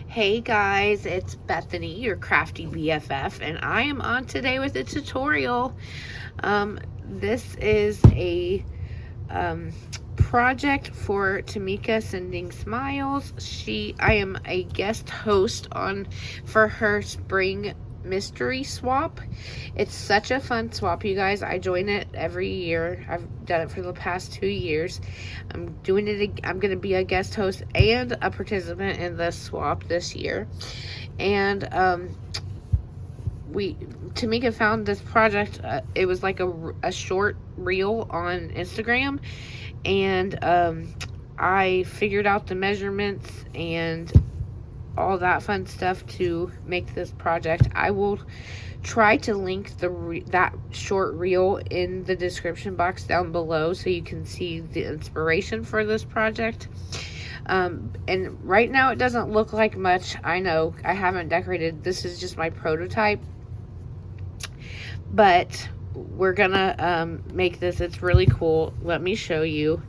Hey guys, it's Bethany, your crafty BFF, and I am on today with a tutorial. This is a project for Tamika Sending Smiles. I am a guest host for her spring mystery swap. It's such a fun swap, you guys. I join it every year. I've done it for the past 2 years. I'm going to be a guest host and a participant in this swap this year. And Tamika found this project. It was like a short reel on Instagram, and I figured out the measurements and all that fun stuff to make this project. I will try to link that short reel in the description box down below so you can see the inspiration for this project. And right now it doesn't look like much. I know I haven't decorated. This is just my prototype, but we're gonna make this. It's really cool. Let me show you.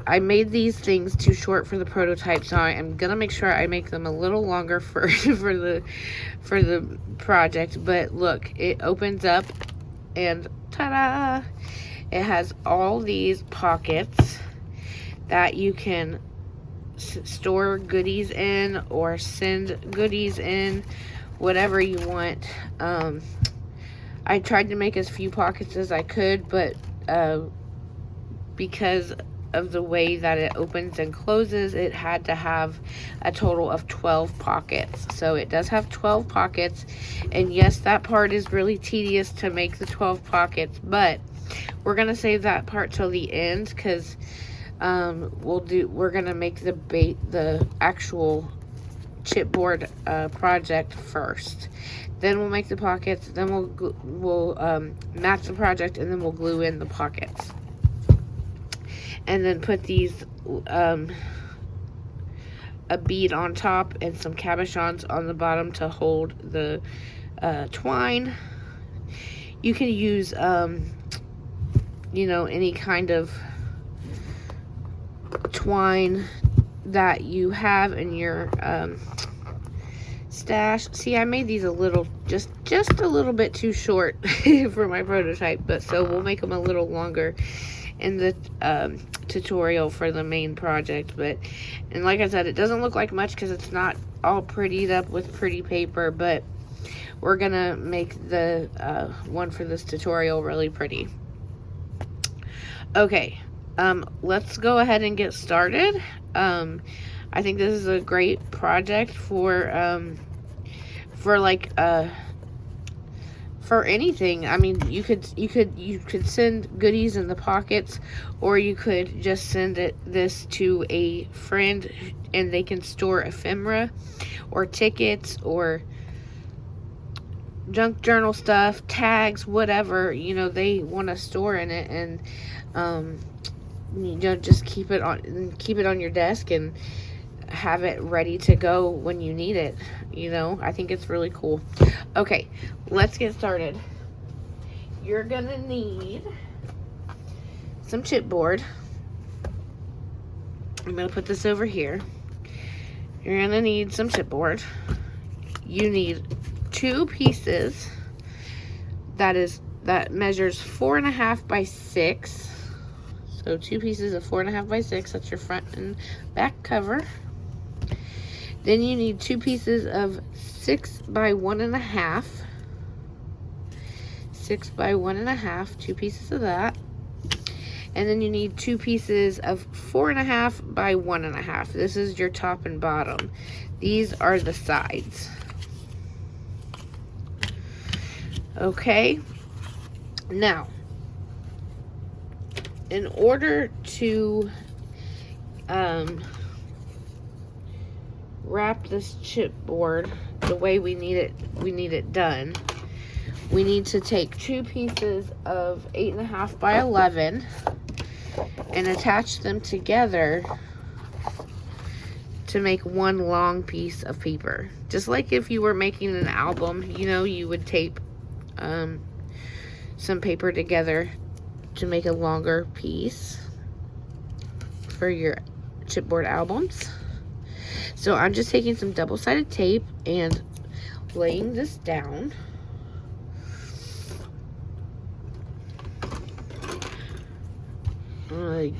I made these things too short for the prototype, so I am gonna make sure I make them a little longer for the project. But look, it opens up and ta-da! It has all these pockets that you can store goodies in or send goodies in, whatever you want. I tried to make as few pockets as I could, but because of the way that it opens and closes, it had to have a total of 12 pockets. So it does have 12 pockets, and yes, that part is really tedious to make the 12 pockets, but we're gonna save that part till the end, because we're gonna make the actual chipboard project first. Then we'll make the pockets, then we'll match the project, and then we'll glue in the pockets. And then put these, a bead on top and some cabochons on the bottom to hold the twine. You can use, any kind of twine that you have in your stash. See, I made these a little, just a little bit too short for my prototype, but so we'll make them a little longer in the tutorial for the main project. And like I said, it doesn't look like much because it's not all prettied up with pretty paper, but we're gonna make the one for this tutorial really pretty. Okay, let's go ahead and get started. I think this is a great project for anything. I mean, you could send goodies in the pockets, or you could just send this to a friend and they can store ephemera or tickets or junk journal stuff, tags, whatever they want to store in it, and just keep it on your desk and have it ready to go when you need it. I think it's really cool. Okay, let's get started. You're gonna need some chipboard. I'm gonna put this over here. You're gonna need some chipboard. You need 2 pieces that measures 4.5 by 6. So 2 pieces of 4.5 by 6. That's your front and back cover. Then you need 2 pieces of 6 by 1.5. 6 by 1.5, 2 pieces of that. And then you need 2 pieces of 4.5 by 1.5. This is your top and bottom. These are the sides. Okay. Now, in order to wrap this chipboard the way we need it done, we need to take 2 pieces of 8.5 by 11 and attach them together to make one long piece of paper. Just like if you were making an album, you would tape some paper together to make a longer piece for your chipboard albums. So I'm just taking some double-sided tape and laying this down. I'm gonna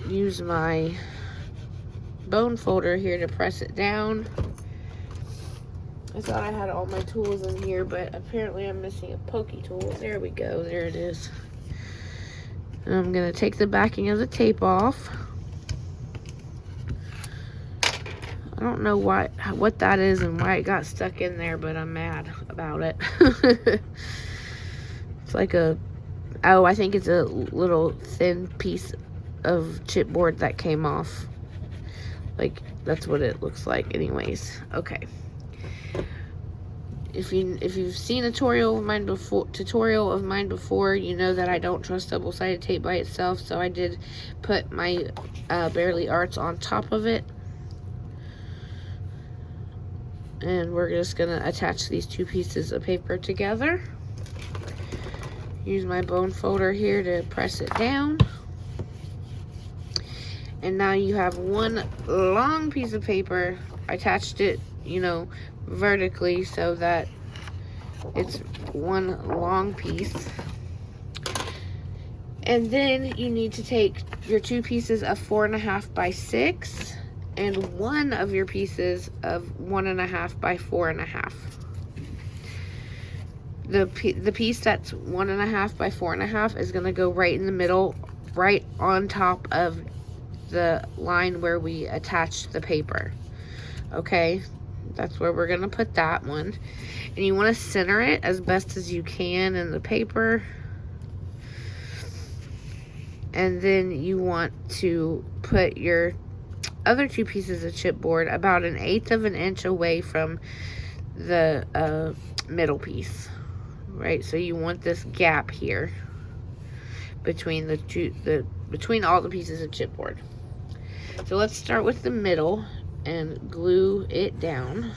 use my bone folder here to press it down. I thought I had all my tools in here, but apparently I'm missing a pokey tool. There we go, there it is. And I'm gonna take the backing of the tape off. I don't know what that is and why it got stuck in there, but I'm mad about it. It's like oh, I think it's a little thin piece of chipboard that came off. Like, that's what it looks like anyways. Okay. If you've seen a tutorial of mine before, you know that I don't trust double-sided tape by itself, so I did put my Bearly Arts on top of it. And we're just gonna attach these two pieces of paper together. Use my bone folder here to press it down. And now you have one long piece of paper. I attached it, you know, vertically so that it's one long piece. And then you need to take your two pieces of 4.5 by 6 and one of your pieces of 1.5 by 4.5. The piece that's 1.5 by 4.5 is going to go right in the middle, right on top of the line where we attached the paper. Okay, that's where we're going to put that one. And you want to center it as best as you can in the paper. And then you want to put your other two pieces of chipboard about 1/8 of an inch away from the middle piece. Right, so you want this gap here between between all the pieces of chipboard. So let's start with the middle and glue it down.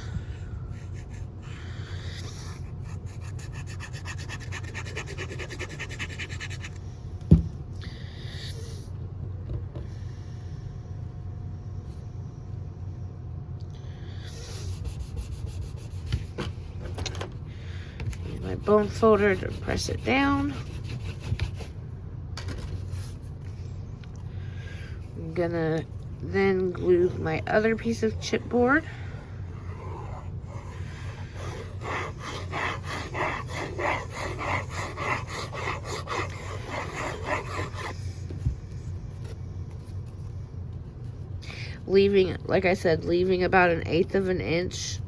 Use my bone folder to press it down. I'm gonna then glue my other piece of chipboard. Leaving, like I said, leaving about 1/8 of an inch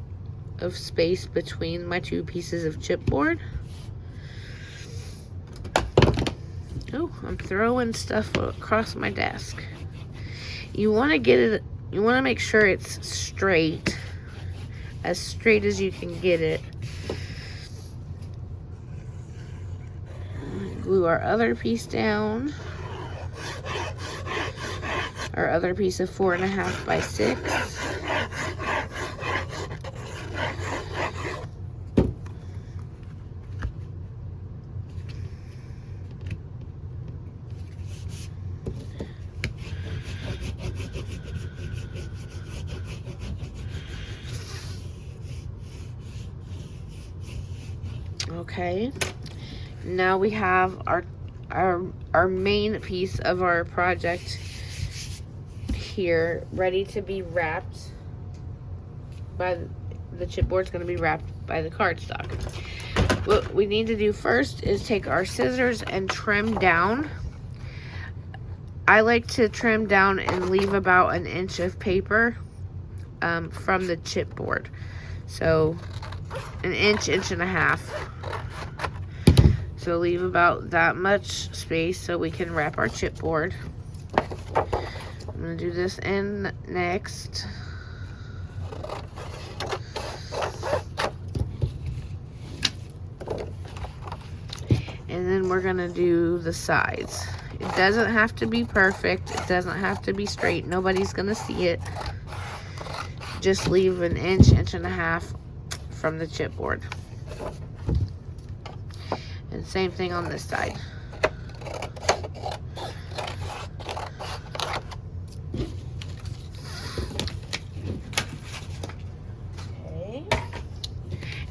of space between my two pieces of chipboard. Oh, I'm throwing stuff across my desk. You want to get it, you want to make sure it's straight, as straight as you can get it. Glue our other piece down. Our other piece of 4.5 by 6. Okay, now we have our main piece of our project here ready to be wrapped by the chipboard's going to be wrapped by the cardstock. What we need to do first is take our scissors and trim down. I like to trim down and leave about 1 inch of paper from the chipboard. So 1 inch, 1.5 inches. So leave about that much space so we can wrap our chipboard. I'm going to do this in next. And then we're going to do the sides. It doesn't have to be perfect. It doesn't have to be straight. Nobody's going to see it. Just leave 1 inch, 1.5 inches from the chipboard. And same thing on this side.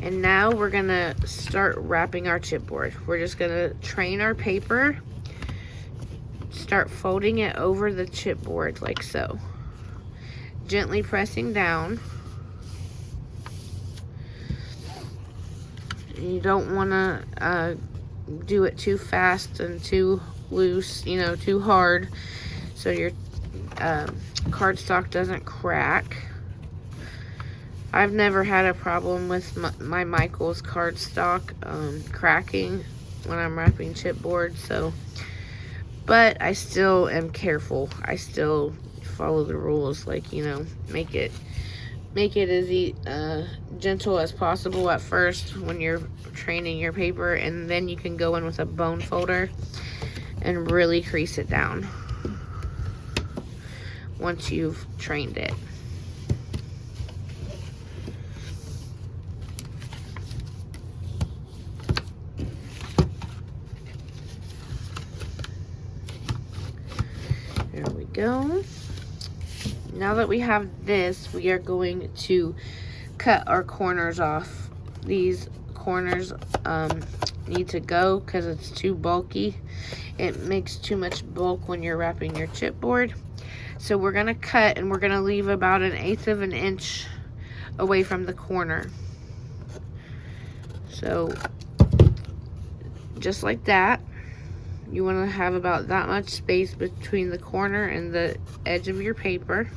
And now we're gonna start wrapping our chipboard. We're just gonna train our paper, start folding it over the chipboard like so. Gently pressing down. You don't wanna do it too fast and too loose, you know, too hard, so your cardstock doesn't crack. I've never had a problem with my Michaels cardstock cracking when I'm wrapping chipboard, so, but I still am careful. I still follow the rules, like, you know, make it as gentle as possible at first when you're training your paper, and then you can go in with a bone folder and really crease it down once you've trained it. There we go. Now that we have this, we are going to cut our corners off. These corners need to go because it's too bulky. It makes too much bulk when you're wrapping your chipboard. So we're gonna cut, and we're gonna leave about 1/8 of an inch away from the corner. So just like that. You want to have about that much space between the corner and the edge of your paper.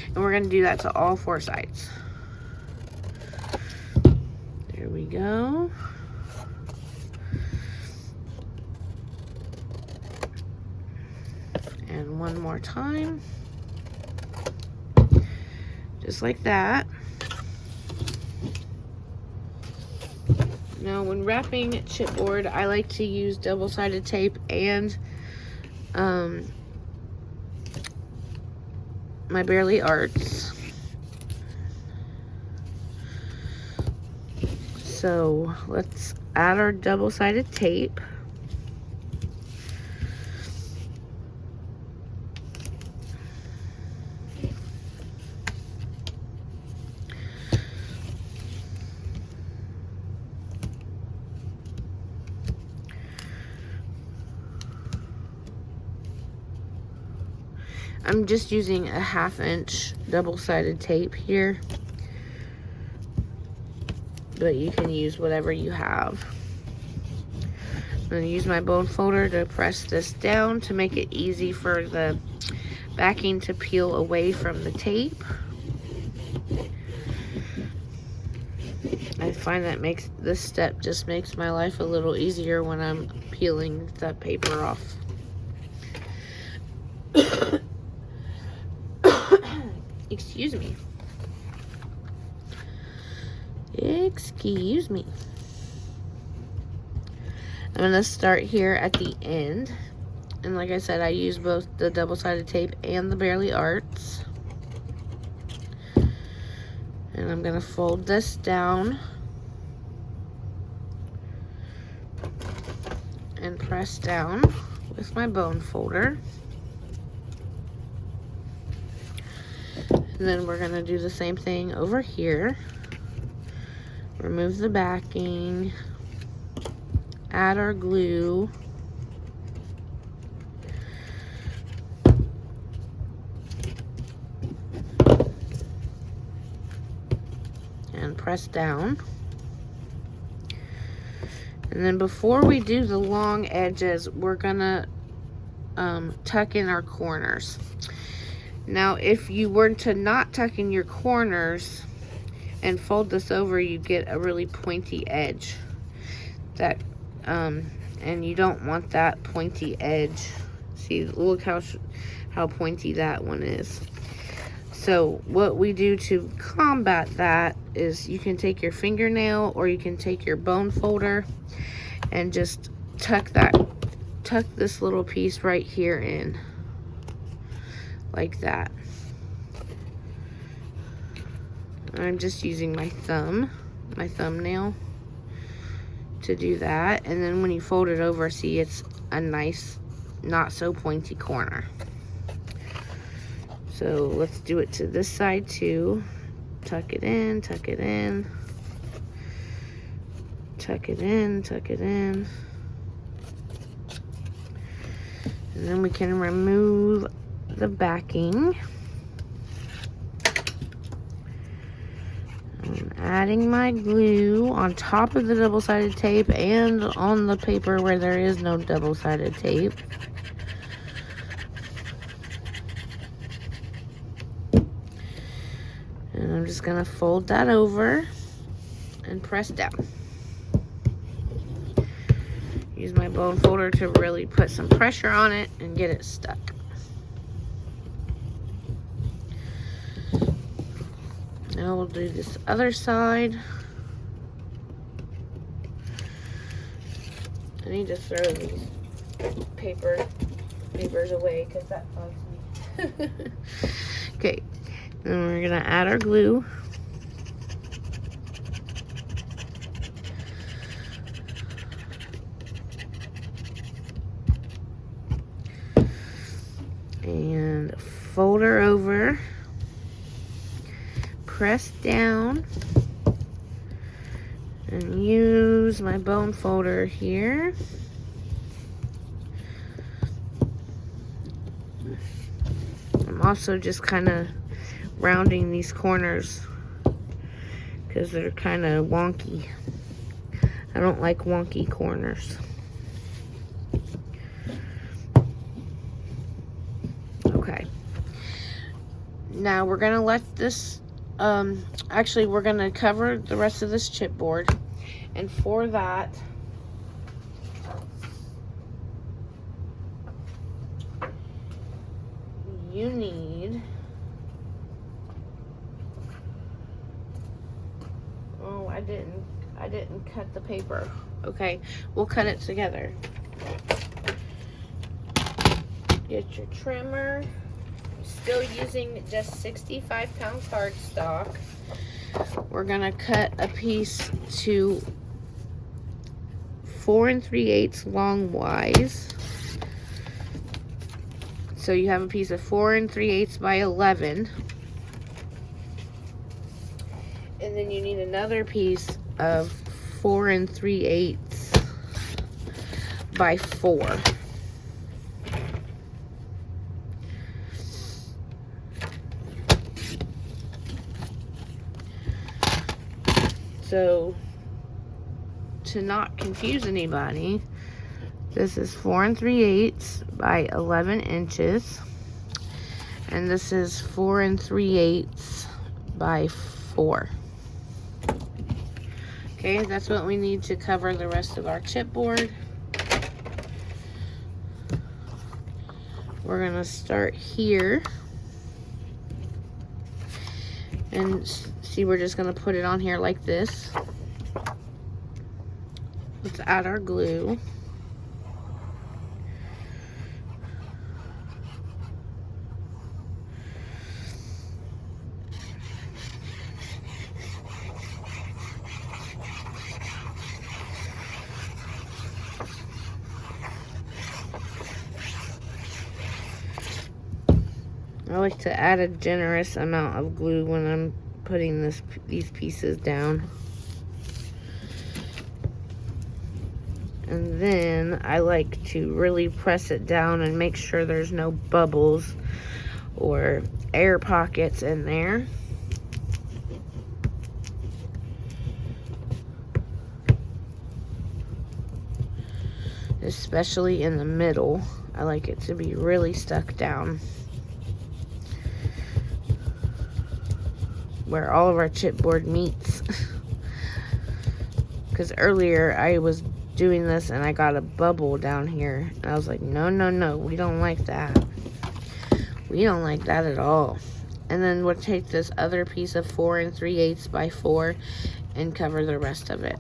And we're going to do that to all 4 sides. There we go. And one more time. Just like that. Now, when wrapping chipboard, I like to use double-sided tape and my Bearly Arts. So let's add our double-sided tape. I'm just using a 1/2 inch double-sided tape here, but you can use whatever you have. I'm going to use my bone folder to press this down to make it easy for the backing to peel away from the tape. I find that this step just makes my life a little easier when I'm peeling the paper off. Excuse me. Excuse me. I'm going to start here at the end. And like I said, I use both the double-sided tape and the Bearly Arts. And I'm going to fold this down and press down with my bone folder. And then we're going to do the same thing over here. Remove the backing. Add our glue. And press down. And then before we do the long edges, we're going to tuck in our corners. Now, if you were to not tuck in your corners and fold this over, you get a really pointy edge. And you don't want that pointy edge. See, look how pointy that one is. So what we do to combat that is you can take your fingernail or you can take your bone folder and just tuck this little piece right here in. Like that. I'm just using my thumbnail to do that. And then when you fold it over, see, it's a nice, not so pointy corner. So let's do it to this side too. Tuck it in, tuck it in. tuck it in, tuck it in. And then we can remove the backing. I'm adding my glue on top of the double-sided tape and on the paper where there is no double-sided tape. And I'm just gonna fold that over and press down. Use my bone folder to really put some pressure on it and get it stuck. Now we'll do this other side. I need to throw these papers away because that bugs me. Okay, and we're gonna add our glue. And fold her over, press down, and use my bone folder here. I'm also just kind of rounding these corners because they're kind of wonky. I don't like wonky corners. Okay. Now we're gonna let this, actually we're gonna cover the rest of this chipboard, and for that, you need, oh, I didn't cut the paper. Okay, we'll cut it together. Get your trimmer. I'm still using just 65-pound cardstock. We're gonna cut a piece to 4 3/8 long wise. So you have a piece of 4 3/8 by 11. And then you need another piece of 4 3/8 by 4. So, to not confuse anybody, this is 4 3/8 by 11 inches. And this is 4 3/8 by 4. Okay, that's what we need to cover the rest of our chipboard. We're gonna start here. And see, we're just gonna put it on here like this. Let's add our glue. I like to add a generous amount of glue when I'm putting these pieces down. And then I like to really press it down and make sure there's no bubbles or air pockets in there. Especially in the middle. I like it to be really stuck down, where all of our chipboard meets. Because earlier I was doing this and I got a bubble down here. And I was like, no, no, no, we don't like that. We don't like that at all. And then we'll take this other piece of 4 3/8 by 4 and cover the rest of it.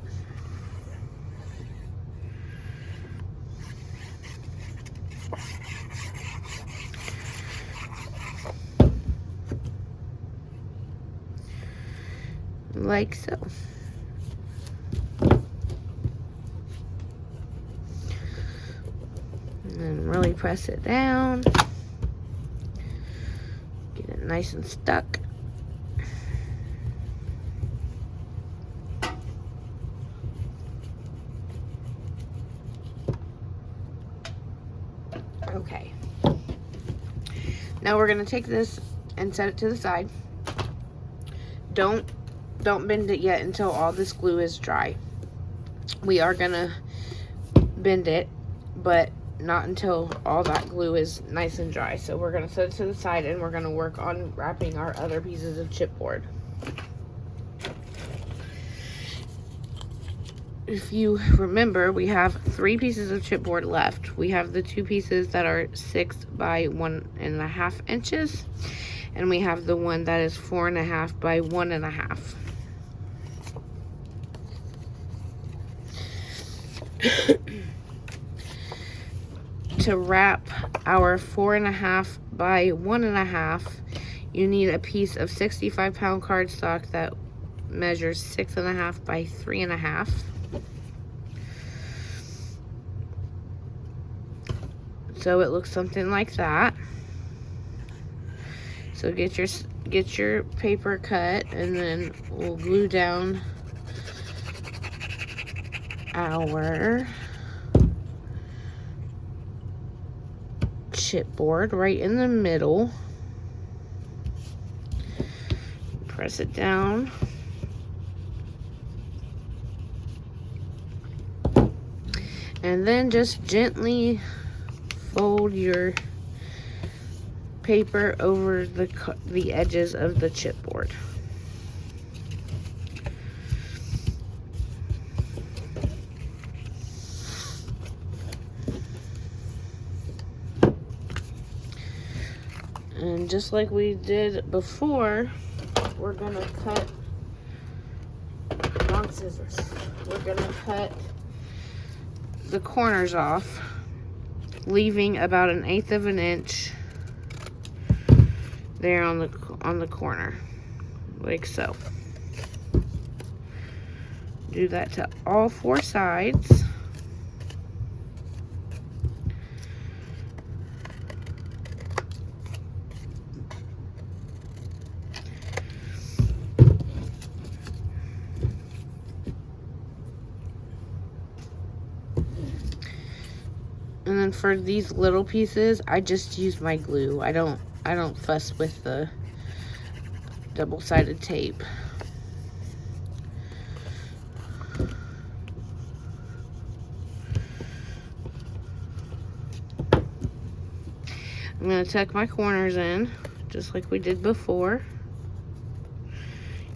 Like so. And then really press it down. Get it nice and stuck. Okay. Now we're going to take this and set it to the side. Don't bend it yet until all this glue is dry. We are going to bend it, but not until all that glue is nice and dry. So we're going to set it to the side and we're going to work on wrapping our other pieces of chipboard. If you remember, we have 3 pieces of chipboard left. We have the 2 pieces that are 6 by 1.5 inches, and we have the one that is 4.5 by 1.5. To wrap our 4.5 by 1.5, you need a piece of 65-pound cardstock that measures 6.5 by 3.5. So it looks something like that. So get your paper cut, and then we'll glue down our chipboard right in the middle. Press it down. And then just gently fold your paper over the edges of the chipboard. And just like we did before, we're gonna cut, wrong scissors, we're gonna cut the corners off, leaving about 1/8 of an inch there on the corner, like so. Do that to all 4 sides. And then for these little pieces, I just use my glue. I don't fuss with the double-sided tape. I'm going to tuck my corners in, just like we did before.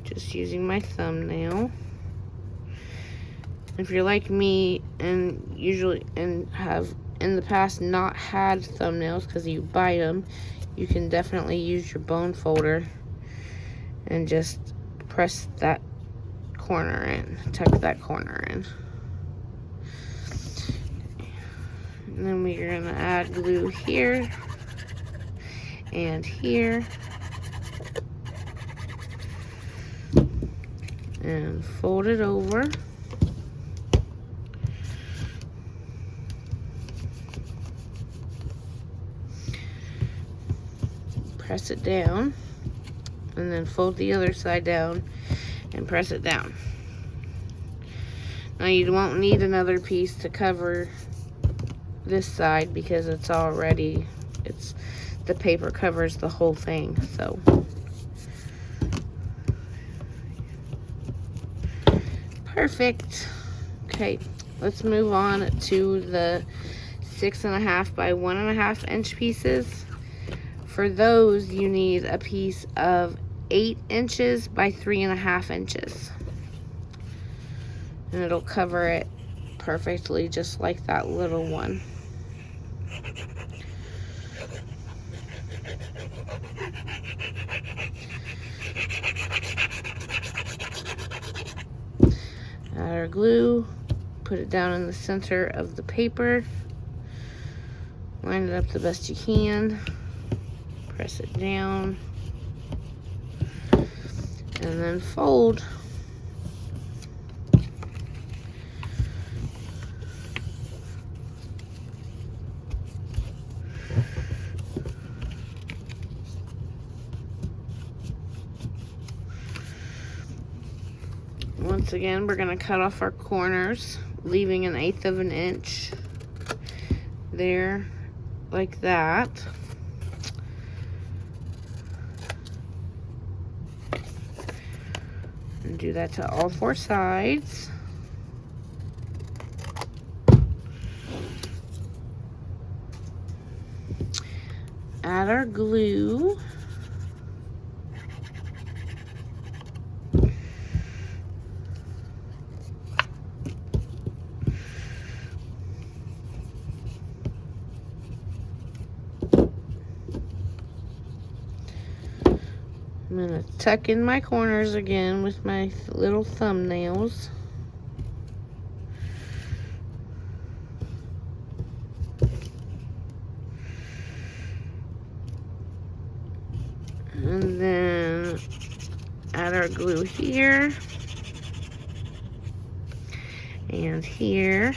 Just using my thumbnail. If you're like me and have in the past not had thumbnails because you buy them, you can definitely use your bone folder and just press that corner in, tuck that corner in. And then we're going to add glue here and here. And fold it over. Press it down, and then fold the other side down and press it down. Now you won't need another piece to cover this side because the paper covers the whole thing. So perfect. Okay, let's move on to the 6.5 by 1.5 inch pieces. For those, you need a piece of 8 inches by 3.5 inches. And it'll cover it perfectly, just like that little one. Add our glue, put it down in the center of the paper. Line it up the best you can. Press it down, and then fold. Once again, we're going to cut off our corners, leaving 1/8 of an inch there like that. And do that to all 4 sides. Add our glue. I'm going to tuck in my corners again with my little thumbnails. And then add our glue here and here.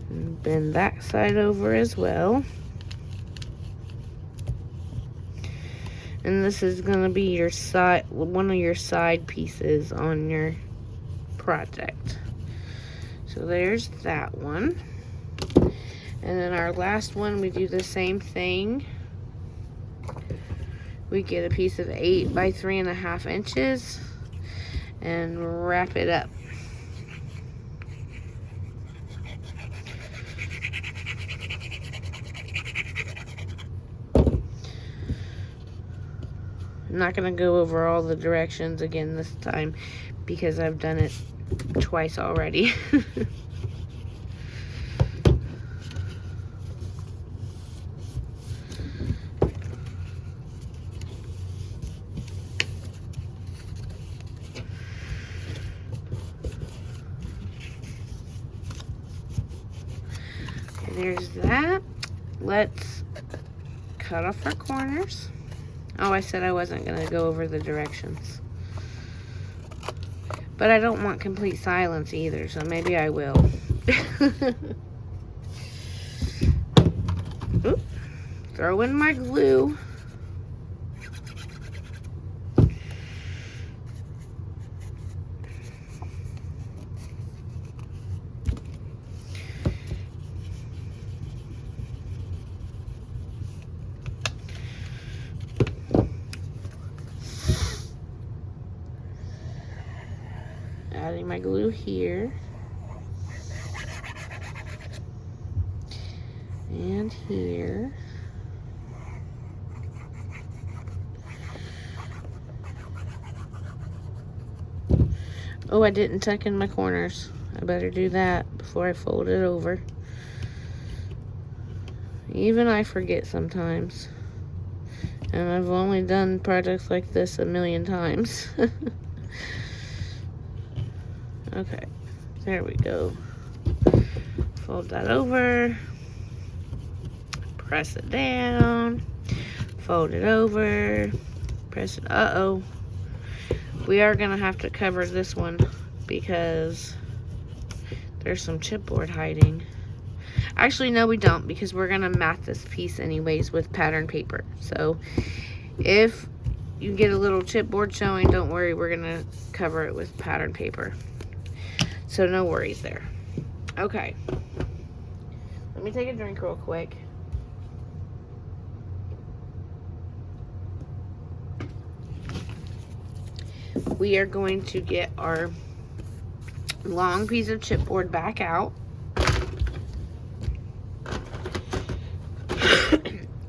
And bend that side over as well. And this is going to be your side, one of your side pieces on your project. So there's that one. And then our last one, we do the same thing. We get a piece of 8 by 3.5 inches and wrap it up. I'm not going to go over all the directions again this time because I've done it twice already. There's that. Let's cut off our corners. Oh, I said I wasn't going to go over the directions. But I don't want complete silence either, so maybe I will. Oop. Throw in my glue. Adding my glue here. And here. Oh, I didn't tuck in my corners. I better do that before I fold it over. Even I forget sometimes. And I've only done projects like this a million times. Okay, there we go. Fold that over. Press it down. Fold it over. Press it. Uh-oh. We are going to have to cover this one because there's some chipboard hiding. Actually, no, we don't, because we're going to mat this piece anyways with pattern paper. So if you get a little chipboard showing, don't worry, we're going to cover it with pattern paper. So no worries there. Okay. Let me take a drink real quick. We are going to get our long piece of chipboard back out.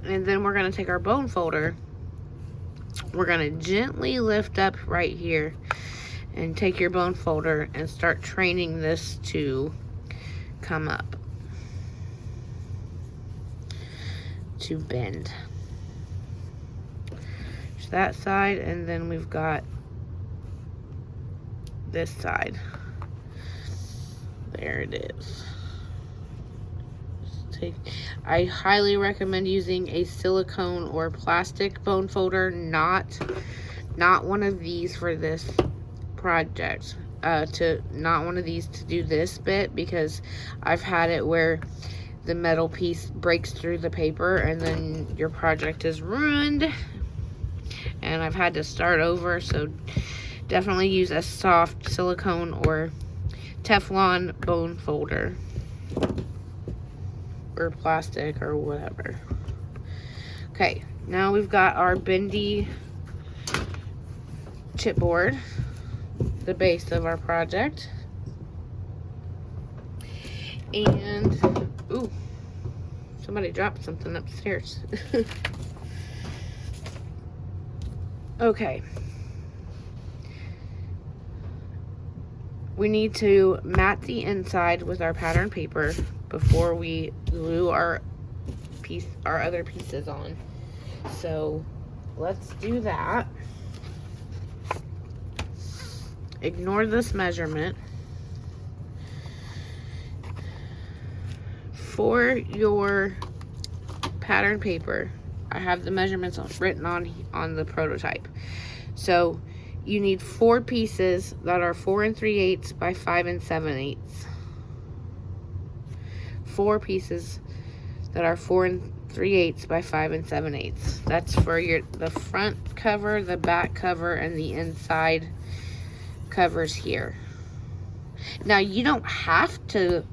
And then we're going to take our bone folder. We're going to gently lift up right here and take your bone folder and start training this to come up, to bend. So that side, and then we've got this side. There it is. I highly recommend using a silicone or plastic bone folder, not one of these for this project. Not one of these to do this bit, because I've had it where the metal piece breaks through the paper, and then your project is ruined. And I've had to start over, so definitely use a soft silicone or Teflon bone folder or plastic or whatever. Okay, now we've got our bendy chipboard, the base of our project. And, ooh, somebody dropped something upstairs. Okay. We need to mat the inside with our pattern paper before we glue our other pieces on. So let's do that. Ignore this measurement. For your pattern paper, I have the measurements written on the prototype. So you need 4 pieces that are 4 3/8 by 5 7/8. 4 pieces that are 4 3/8 by 5 7/8. That's for the front cover, the back cover, and the inside covers here. Now you don't have to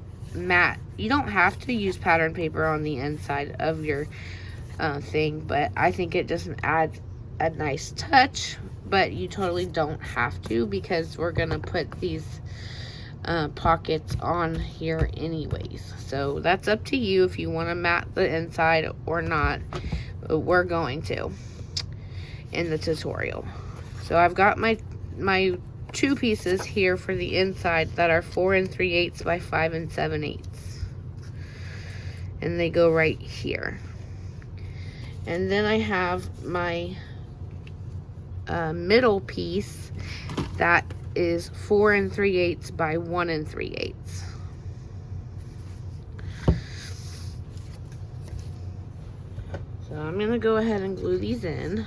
use pattern paper on the inside of your thing, but I think it just adds a nice touch. But you totally don't have to, because we're gonna put these pockets on here anyways. So that's up to you if you want to mat the inside or not. We're going to in the tutorial. So I've got my 2 pieces here for the inside that are 4 3/8 by 5 7/8, and they go right here. And then I have my middle piece that is 4 3/8 by 1 3/8. So I'm gonna go ahead and glue these in.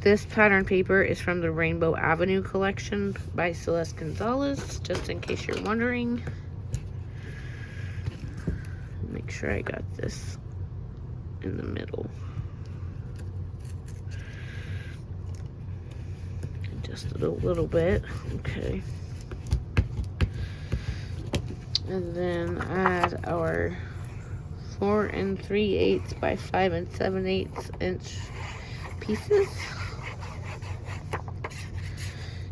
This pattern paper is from the Rainbow Avenue collection by Celeste Gonzalez, just in case you're wondering. Make sure I got this in the middle. Adjust it a little bit, okay. And then add our 4 3/8 by 5 7/8 inch pieces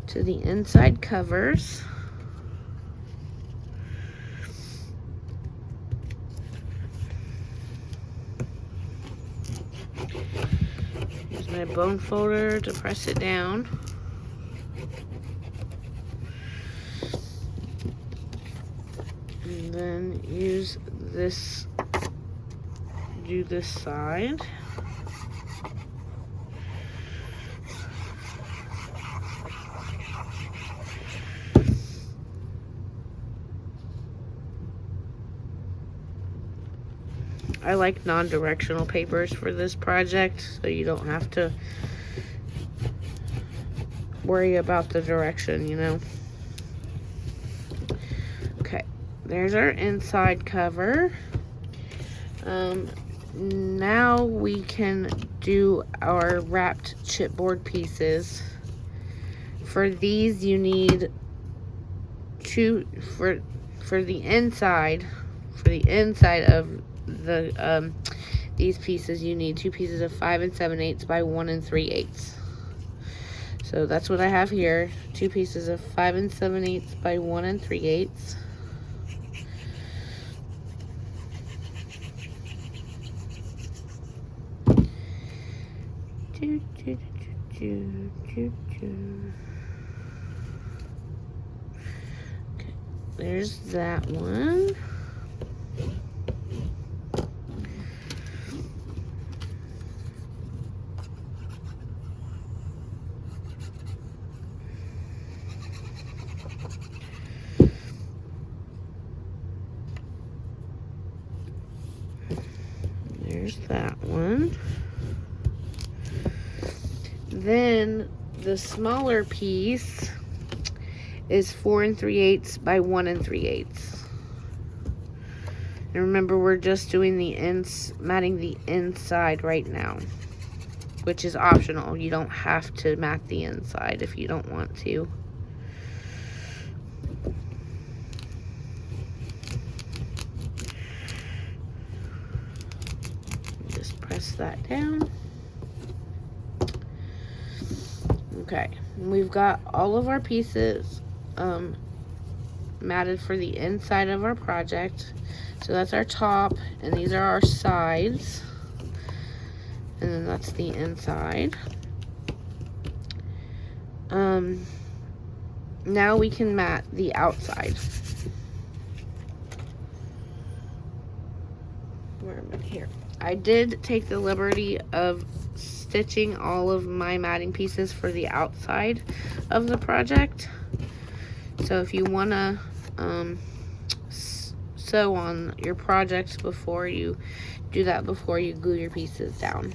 to the inside covers. Use my bone folder to press it down. And then use this, do this side. I like non-directional papers for this project, so you don't have to worry about the direction, you know. Okay, there's our inside cover. Now we can do our wrapped chipboard pieces. For these, you need 2 for the inside. For the inside of the these pieces, you need 2 pieces of 5 7/8 by 1 3/8. So that's what I have here. 2 pieces of 5 7/8 by 1 3/8. Okay, there's that one. There's that one. Then the smaller piece is 4 3/8 by 1 3/8. And remember, we're just doing the matting the inside right now, which is optional. You don't have to mat the inside if you don't want to. Just press that down. Okay, we've got all of our pieces matted for the inside of our project. So that's our top, and these are our sides, and then that's the inside. Now we can mat the outside. Where am I? Here. I did take the liberty of stitching all of my matting pieces for the outside of the project. So if you want to sew on your project before you do that, before you glue your pieces down.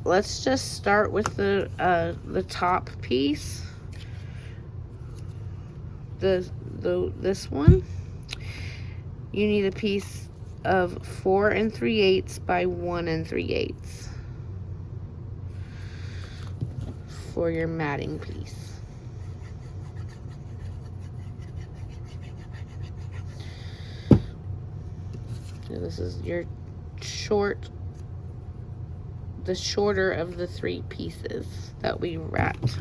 Let's just start with the top piece. This one. You need a piece of 4 3/8 by 1 3/8 for your matting piece. So this is your the shorter of the 3 pieces that we wrapped.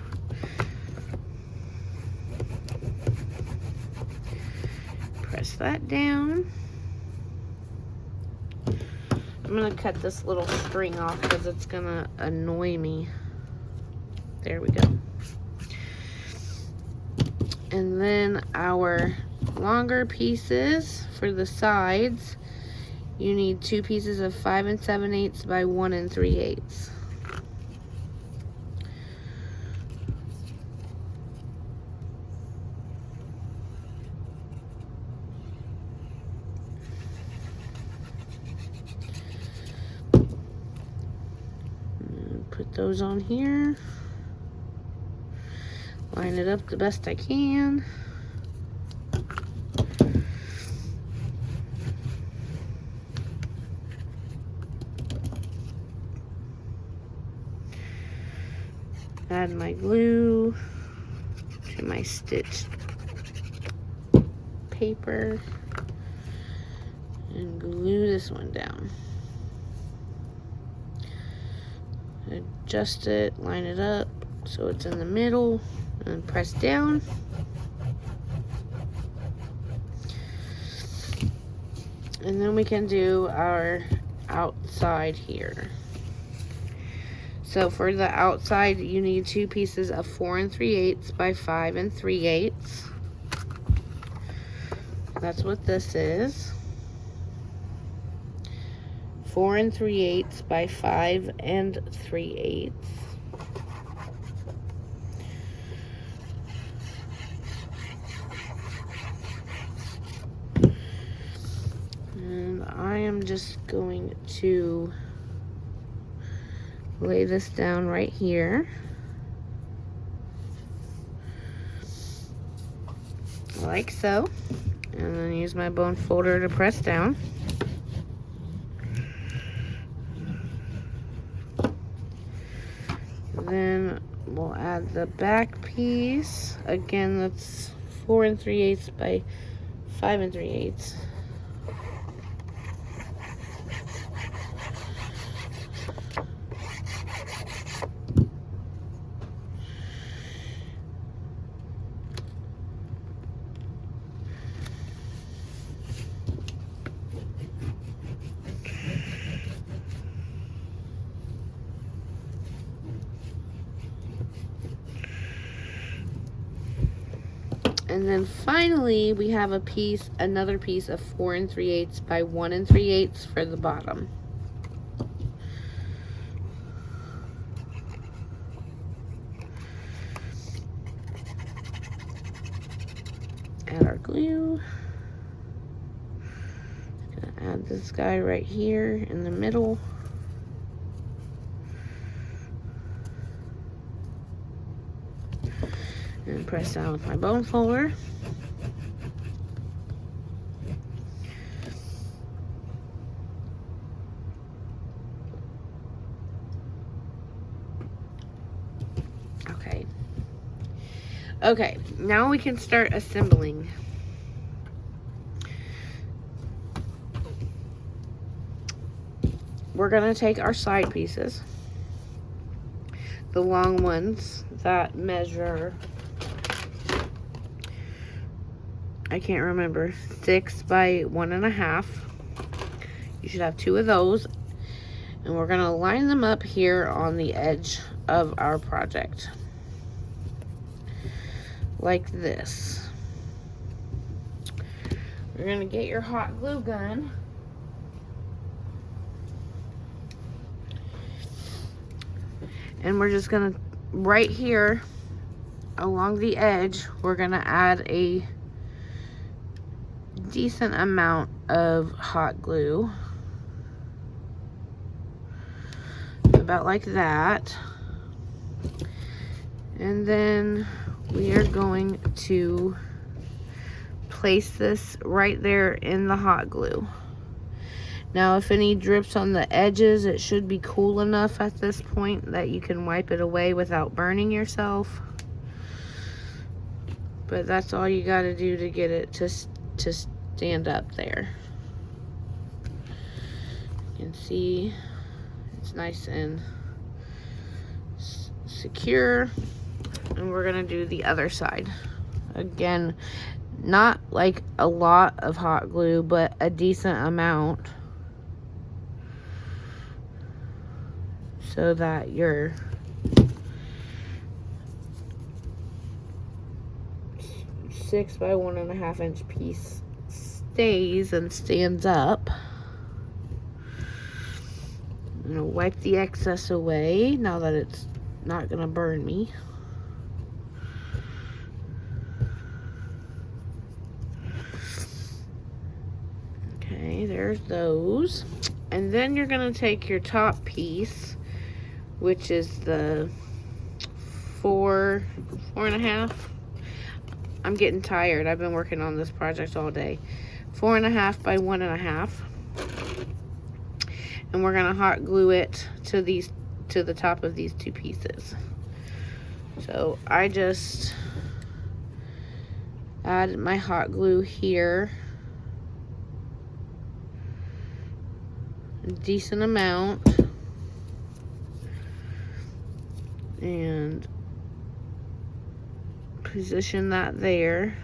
Press that down. I'm gonna cut this little string off because it's gonna annoy me. There we go. And then our longer pieces for the sides, you need 2 pieces of 5 7/8 by 1 3/8. Put those on here. Line it up the best I can. Add my glue to my stitched paper and glue this one down. Adjust it, line it up so it's in the middle, and press down. And then we can do our outside here. So for the outside, you need 2 pieces of 4 3/8 by 5 3/8. That's what this is. 4 3/8 by 5 3/8. And I am just going to lay this down right here. Like so. And then use my bone folder to press down. Then we'll add the back piece. Again, that's 4 3/8 by 5 3/8. And then finally, we have another piece of 4 3/8 by 1 3/8 for the bottom. Add our glue. Gonna add this guy right here in the middle. And press down with my bone folder. Okay, now we can start assembling. We're gonna take our side pieces, the long ones that measure, I can't remember, 6 by 1.5. You should have 2 of those. And we're gonna line them up here on the edge of our project. Like this. You're gonna get your hot glue gun. And we're just gonna, right here along the edge, we're gonna add a decent amount of hot glue. About like that. And then we are going to place this right there in the hot glue. Now, if any drips on the edges, it should be cool enough at this point that you can wipe it away without burning yourself. But that's all you got to do to get it to stand up there. You can see it's nice and secure. And we're gonna do the other side. Again, not like a lot of hot glue, but a decent amount, so that your six by 1.5 inch piece stays and stands up. I'm gonna wipe the excess away now that it's not gonna burn me. Okay, there's those. And then you're gonna take your top piece, which is the 4.5. I'm getting tired. I've been working on this project all day. 4.5 by 1.5. And we're gonna hot glue it to the top of these 2 pieces. So I just add my hot glue here. A decent amount. And position that there.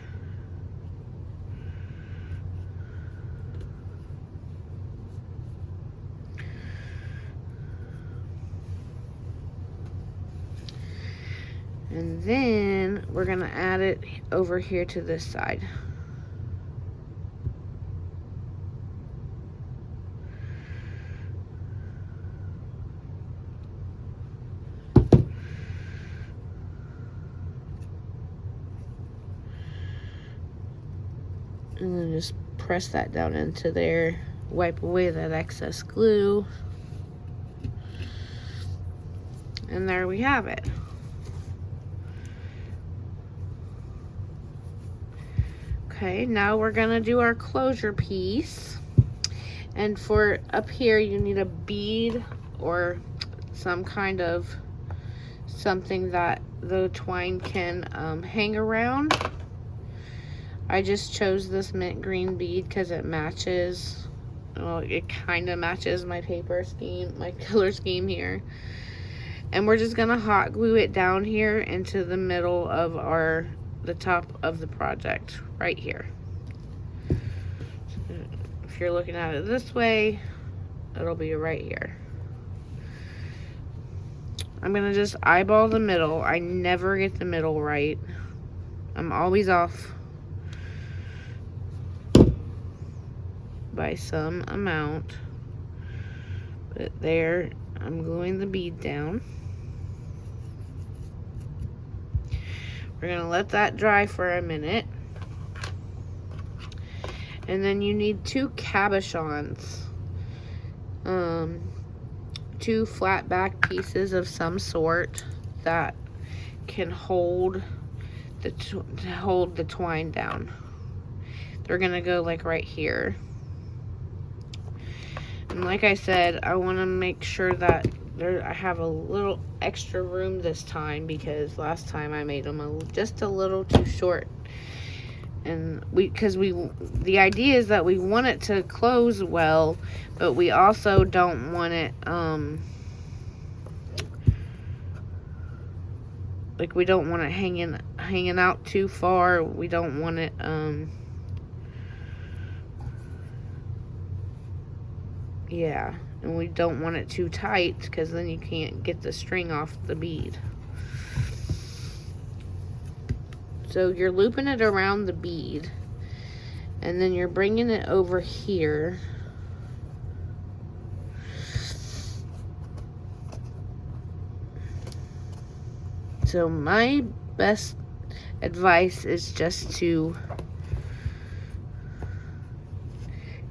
And then we're gonna add it over here to this side. And then just press that down into there, wipe away that excess glue. And there we have it. Okay, now we're gonna do our closure piece. And for up here, you need a bead or some kind of something that the twine can hang around. I just chose this mint green bead because it matches, well, it kind of matches my paper scheme, my color scheme here. And we're just gonna hot glue it down here into the middle of the top of the project, right here. If you're looking at it this way, it'll be right here. I'm gonna just eyeball the middle. I never get the middle right. I'm always off by some amount. But there, I'm gluing the bead down. We're gonna let that dry for a minute. And then you need 2 cabochons. 2 flat back pieces of some sort that can hold to hold the twine down. They're gonna go like right here. And like I said, I want to make sure that I have a little extra room this time, because last time I made them just a little too short. And the idea is that we want it to close well, but we also don't want it, like, we don't want it hanging out too far. We don't want it, yeah, and we don't want it too tight, because then you can't get the string off the bead. So you're looping it around the bead, and then you're bringing it over here. So my best advice is just to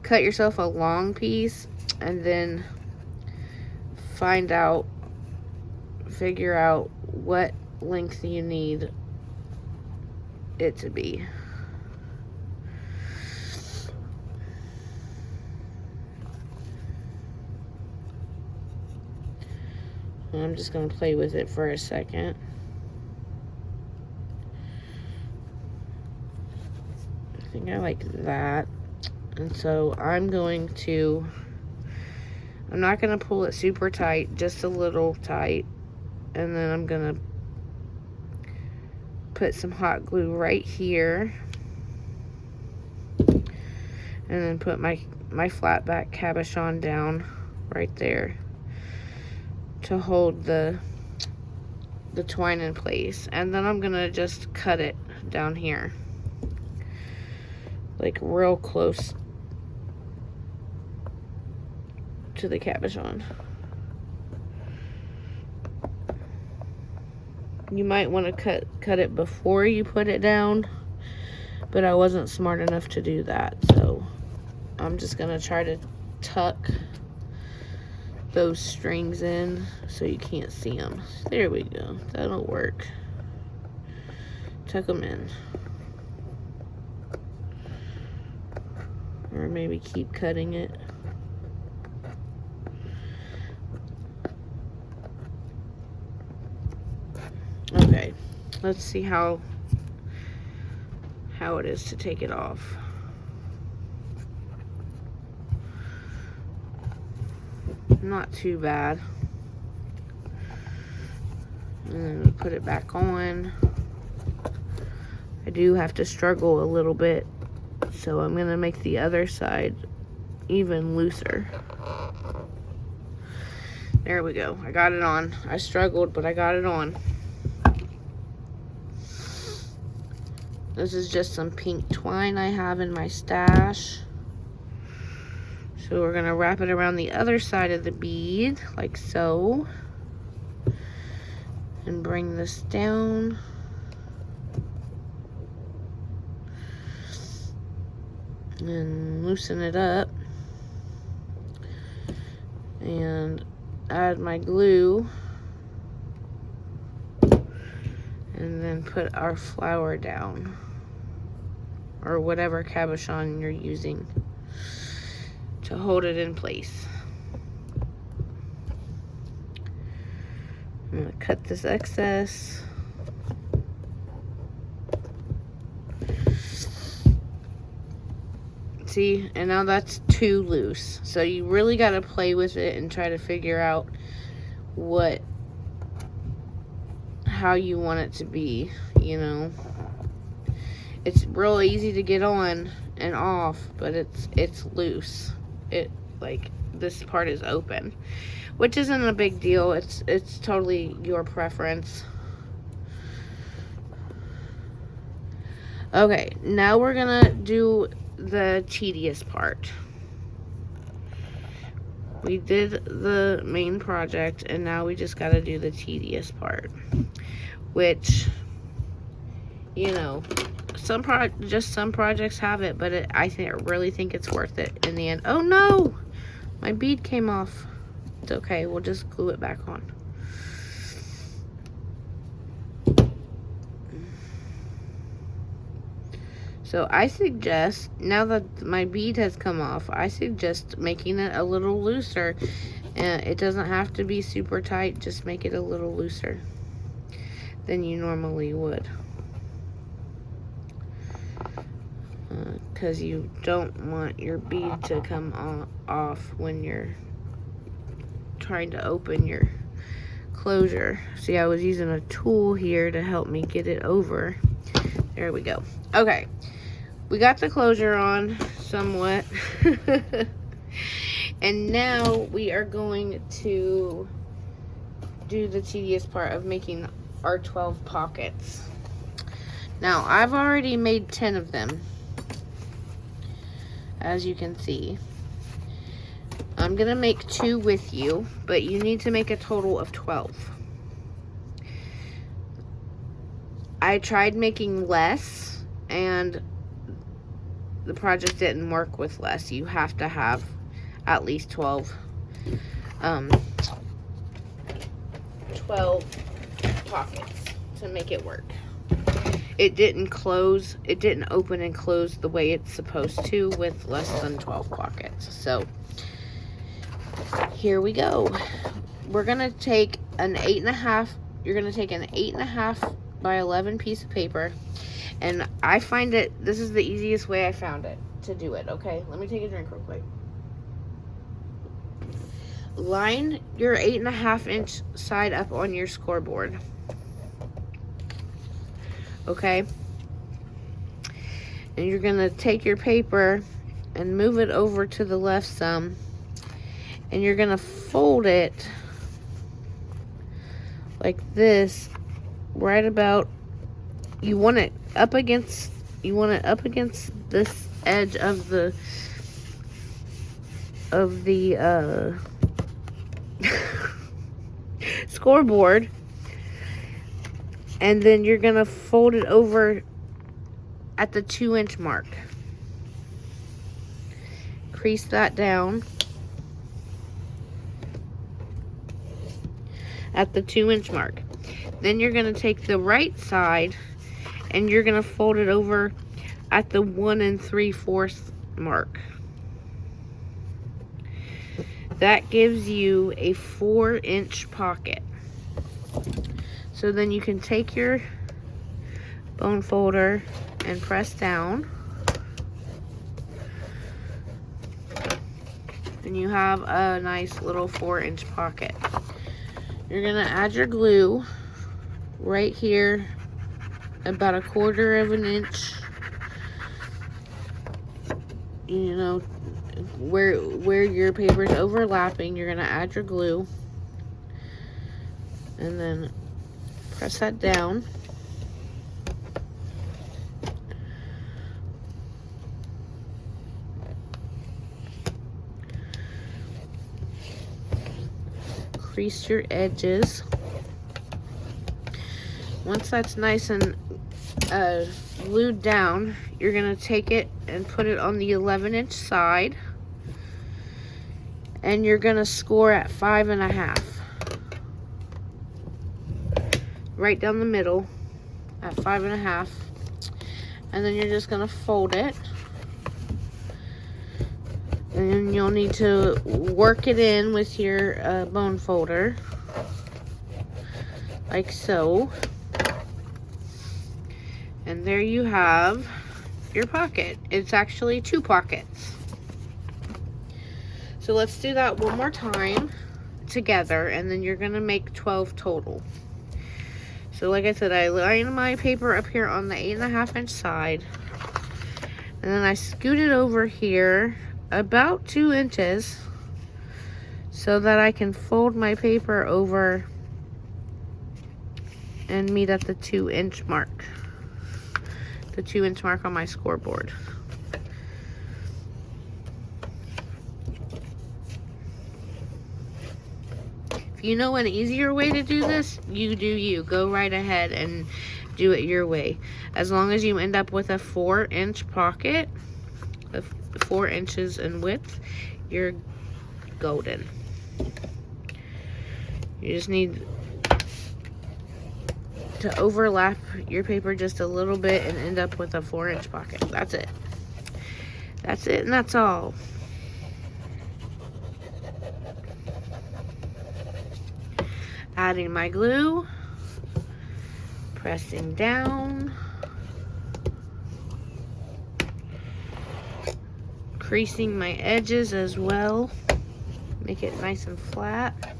cut yourself a long piece, and then figure out what length you need it to be. And I'm just going to play with it for a second. I think I like that. And so I'm not going to pull it super tight, just a little tight. And then I'm going to put some hot glue right here, and then put my flat back cabochon down right there to hold the twine in place. And then I'm gonna just cut it down here, like real close to the cabochon. You might want to cut it before you put it down, but I wasn't smart enough to do that, so I'm just gonna try to tuck those strings in so you can't see them. There we go. That'll work. Tuck them in, or maybe keep cutting it. Okay, let's see how it is to take it off. Not too bad. And then we put it back on. I do have to struggle a little bit, so I'm gonna make the other side even looser. There we go. I got it on. I struggled, but I got it on. This is just some pink twine I have in my stash. So we're gonna wrap it around the other side of the bead, like so. And bring this down. And loosen it up. And add my glue. And then put our flower down, or whatever cabochon you're using to hold it in place. I'm gonna cut this excess. See, and now that's too loose. So you really gotta play with it and try to figure out how you want it to be, you know. It's real easy to get on and off, but it's loose. Like, this part is open, which isn't a big deal. It's totally your preference. Okay, now we're gonna do the tedious part. We did the main project, and now we just gotta do the tedious part, which, you know, some projects have it, but I really think it's worth it in the end. Oh no, my bead came off. It's okay, we'll just glue it back on. So I suggest, now that my bead has come off, I suggest making it a little looser. It doesn't have to be super tight, just make it a little looser than you normally would. Because you don't want your bead to come off when you're trying to open your closure. See, I was using a tool here to help me get it over. There we go. Okay, we got the closure on somewhat. And now we are going to do the tedious part of making our 12 pockets. Now, I've already made 10 of them, as you can see. I'm gonna make 2 with you, but you need to make a total of 12. I tried making less, and the project didn't work with less. You have to have at least 12 pockets to make it work. It didn't open and close the way it's supposed to with less than 12 pockets. So here we go. We're gonna take an 8.5. You're gonna take an 8.5 by 11 piece of paper, and I find this is the easiest way I found it to do it. Okay, let me take a drink real quick. Line your 8.5-inch side up on your scoreboard. Okay, and you're gonna take your paper and move it over to the left some, and you're gonna fold it like this, right about, you want it up against this edge of the scoreboard, and then you're gonna fold it over at the 2-inch mark. Crease that down at the 2-inch mark. Then you're gonna take the right side and you're gonna fold it over at the 1 3/4 mark. That gives you a 4-inch pocket. So then you can take your bone folder and press down, and you have a nice little 4-inch pocket. You're gonna add your glue right here, about 1/4 of an inch, you know, where your paper is overlapping. You're gonna add your glue and then press that down. Crease your edges. Once that's nice and glued down, you're gonna take it and put it on the 11-inch side, and you're gonna score at 5.5, right down the middle at 5.5, and then you're just gonna fold it, and then you'll need to work it in with your bone folder like so. And there you have your pocket. It's actually 2 pockets. So let's do that one more time together, and then you're gonna make 12 total. So like I said, I line my paper up here on the 8.5-inch side, and then I scoot it over here about 2 inches so that I can fold my paper over and meet at the 2-inch mark. The 2-inch mark on my scoreboard. If you know an easier way to do this, you do you. Go right ahead and do it your way. As long as you end up with a 4-inch pocket, 4 inches in width, you're golden. You just need to overlap your paper just a little bit and end up with a 4-inch pocket. That's it. That's it, and that's all. Adding my glue, pressing down, creasing my edges as well, make it nice and flat.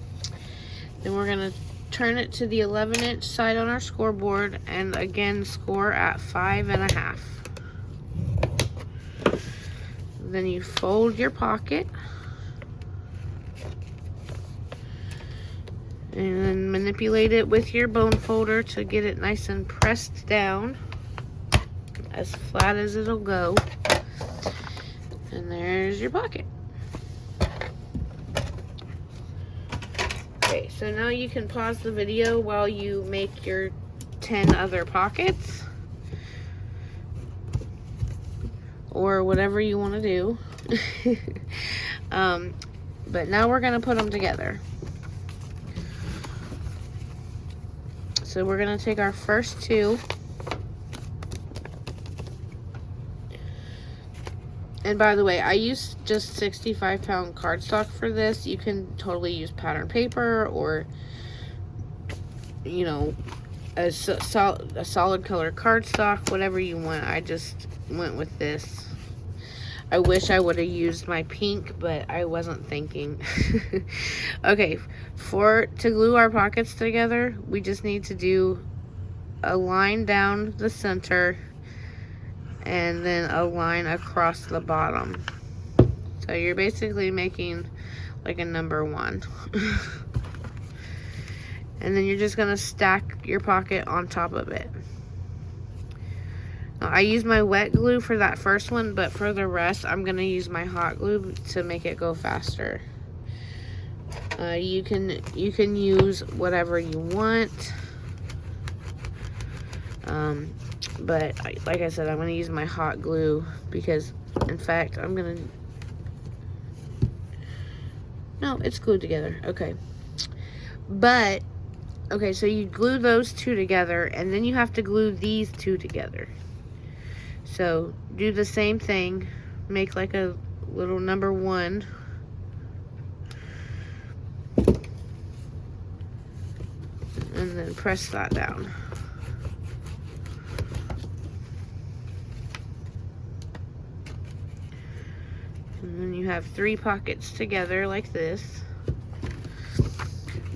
Then we're gonna turn it to the 11-inch side on our scoreboard and again score at 5.5. Then you fold your pocket and then manipulate it with your bone folder to get it nice and pressed down, as flat as it'll go. And there's your pocket. Okay, so now you can pause the video while you make your 10 other pockets, or whatever you want to do. But now we're going to put them together. So we're going to take our first two, and by the way, I use just 65-pound cardstock for this. You can totally use pattern paper or, you know, a solid color cardstock, whatever you want. I just went with this. I wish I would have used my pink, but I wasn't thinking. Okay, to glue our pockets together, we just need to do a line down the center and then a line across the bottom. So you're basically making like a number 1. And then you're just gonna stack your pocket on top of it. Now, I use my wet glue for that first one, but for the rest, I'm gonna use my hot glue to make it go faster. You can use whatever you want. But like I said, I'm going to use my hot glue because, in fact, no, it's glued together. Okay. But, okay, so you glue those two together, and then you have to glue these two together. So, do the same thing. Make like a little number 1. And then press that down. And then you have 3 pockets together like this.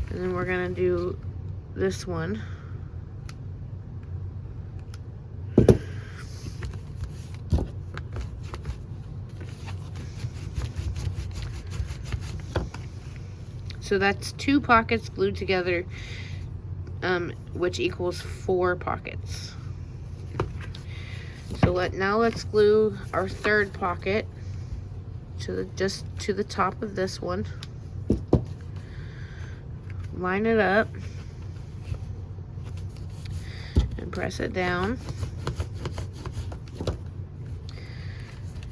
And then we're gonna do this one. So that's 2 pockets glued together, which equals 4 pockets. So now let's glue our 3rd pocket just to the top of this one. Line it up and press it down.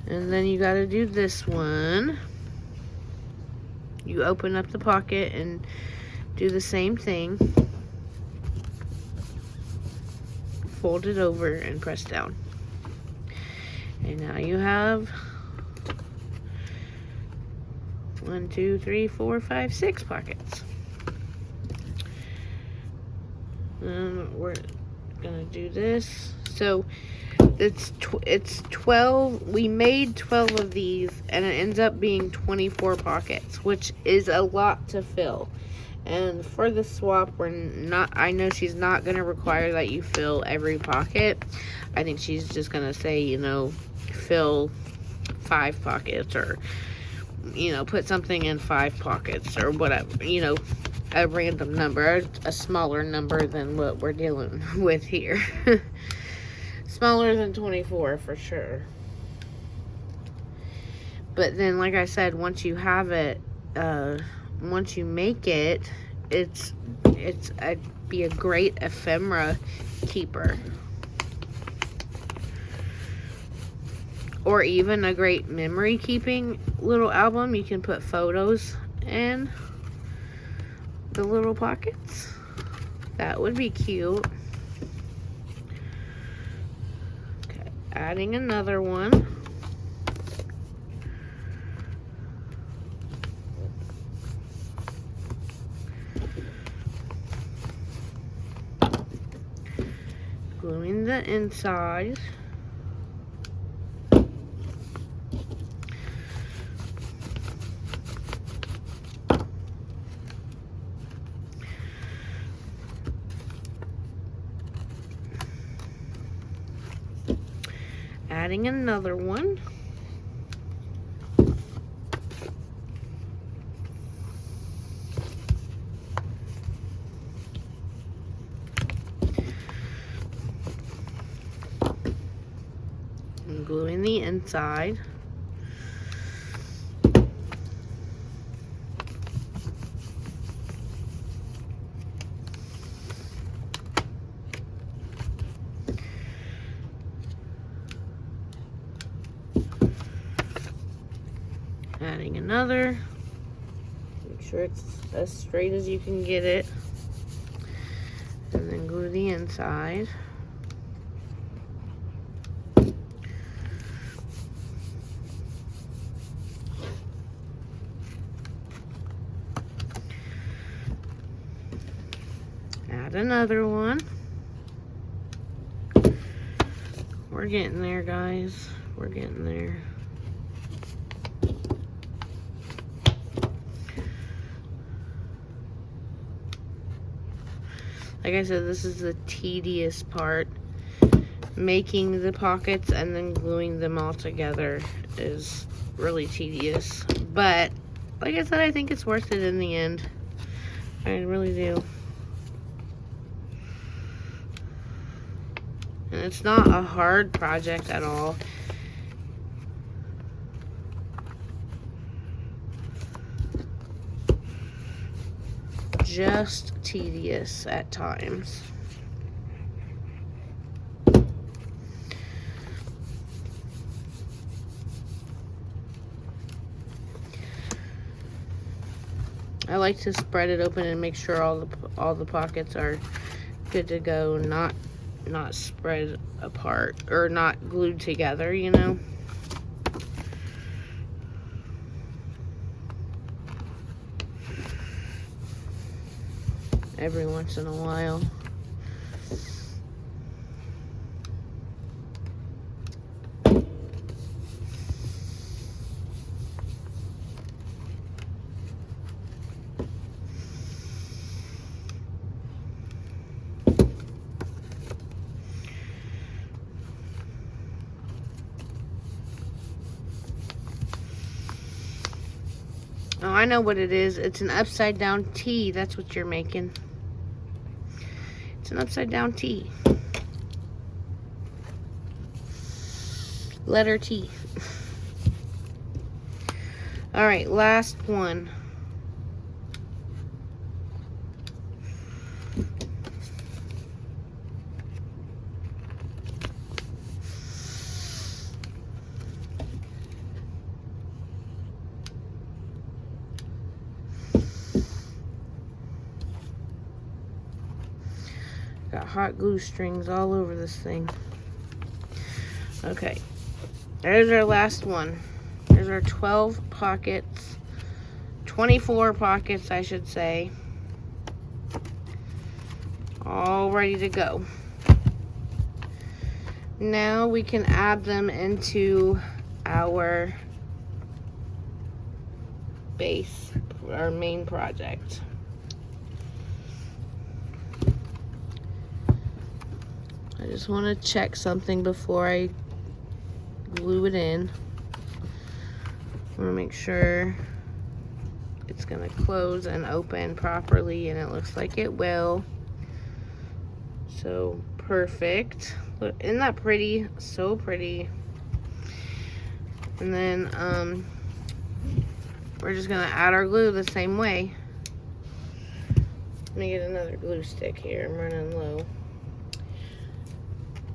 And then you got to do this one. You open up the pocket and do the same thing. Fold it over and press down. And now you have 1, 2, 3, 4, 5, 6 pockets. We're gonna do this. So it's 12. We made 12 of these, and it ends up being 24 pockets, which is a lot to fill. And for the swap, I know she's not gonna require that you fill every pocket. I think she's just gonna say, you know, fill 5 pockets, or, you know, put something in 5 pockets or whatever, you know, a random number, a smaller number than what we're dealing with here. Smaller than 24 for sure. But then, like I said, once you have it, once you make it, it's be a great ephemera keeper, or even a great memory keeping little album. You can put photos in the little pockets. That would be cute. Adding another one. Gluing the inside. Adding another one. And gluing the inside. Adding another. Make sure it's as straight as you can get it. And then glue the inside. Add another one. We're getting there, guys. We're getting there. Like I said, this is the tedious part. Making the pockets and then gluing them all together is really tedious. But, like I said, I think it's worth it in the end. I really do. And it's not a hard project at all. Just tedious at times. I like to spread it open and make sure all the pockets are good to go, not spread apart or not glued together, you know. Every once in a while. Oh, I know what it is. It's an upside down T. That's what you're making. It's an upside down T. Letter T. All right, last one. Got hot glue strings all over this thing. Okay, there's our last one. There's our 12 pockets, 24 pockets, I should say. All ready to go. Now we can add them into our base, our main project. I just want to check something before I glue it in. I want to make sure it's going to close and open properly, and it looks like it will. So perfect. Look, isn't that pretty? So pretty. And then we're just going to add our glue the same way. Let me get another glue stick here. I'm running low.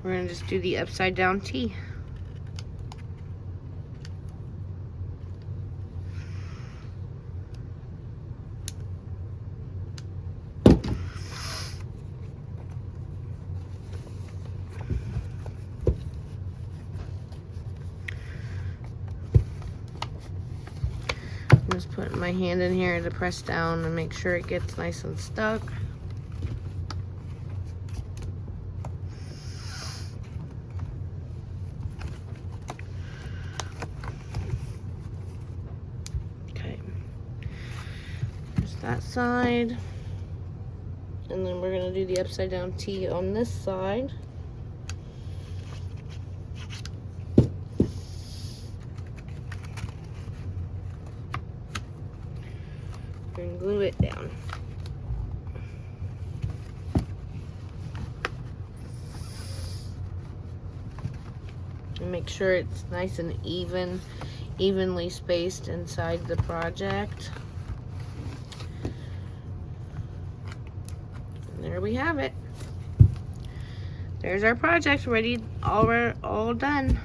We're going to just do the upside down T. just putting my hand in here to press down and make sure it gets nice and stuck. Okay. There's that side. And then we're going to do the upside down T on this side. And glue it down. And make sure it's nice and evenly spaced inside the project. And there we have it. There's our project ready, all done.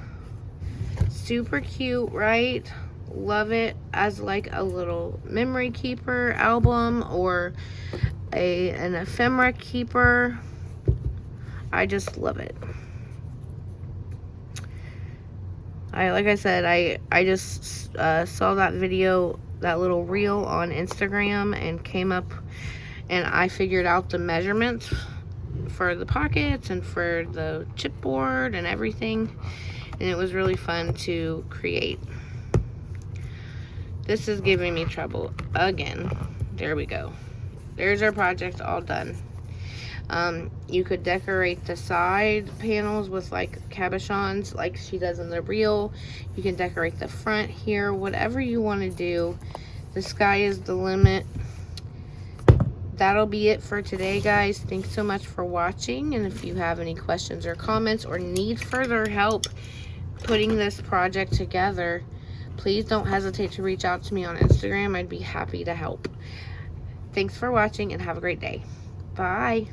Super cute, right? Love it as like a little memory keeper album or an ephemera keeper. I just love it. Like I said, I just saw that video, that little reel on Instagram, and came up and I figured out the measurements for the pockets and for the chipboard and everything, and it was really fun to create. This is giving me trouble again. There we go. There's our project all done. You could decorate the side panels with like cabochons like she does in the reel. You can decorate the front here, whatever you want to do. The sky is the limit. That'll be it for today, guys. Thanks so much for watching, and if you have any questions or comments or need further help putting this project together, please don't hesitate to reach out to me on Instagram. I'd be happy to help. Thanks for watching and have a great day. Bye.